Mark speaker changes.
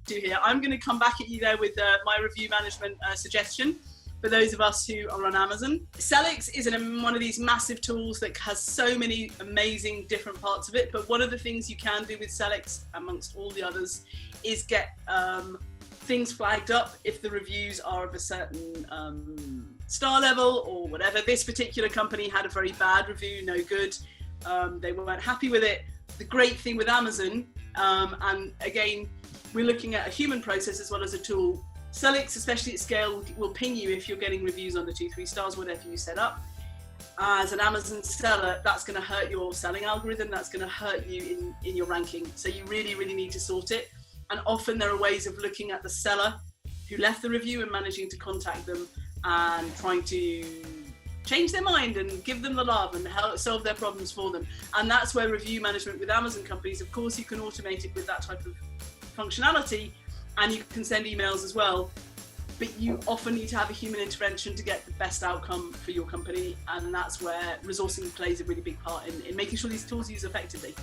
Speaker 1: do here. I'm going to come back at you there with my review management suggestion for those of us who are on Amazon. Sellics is one of these massive tools that has so many amazing different parts of it, but one of the things you can do with Sellics, amongst all the others, is get things flagged up if the reviews are of a certain star level or whatever. This particular company had a very bad review, no good. They weren't happy with it. The great thing with Amazon, and again, we're looking at a human process as well as a tool. Sellics, especially at scale, will ping you if you're getting reviews under 2-3 stars, whatever you set up. As an Amazon seller, that's going to hurt your selling algorithm. That's going to hurt you in your ranking. So you really, really need to sort it. And often there are ways of looking at the seller who left the review and managing to contact them and trying to change their mind and give them the love and help solve their problems for them. And that's where review management with Amazon companies, of course, you can automate it with that type of functionality, and you can send emails as well. But you often need to have a human intervention to get the best outcome for your company. And that's where resourcing plays a really big part in making sure these tools are used effectively.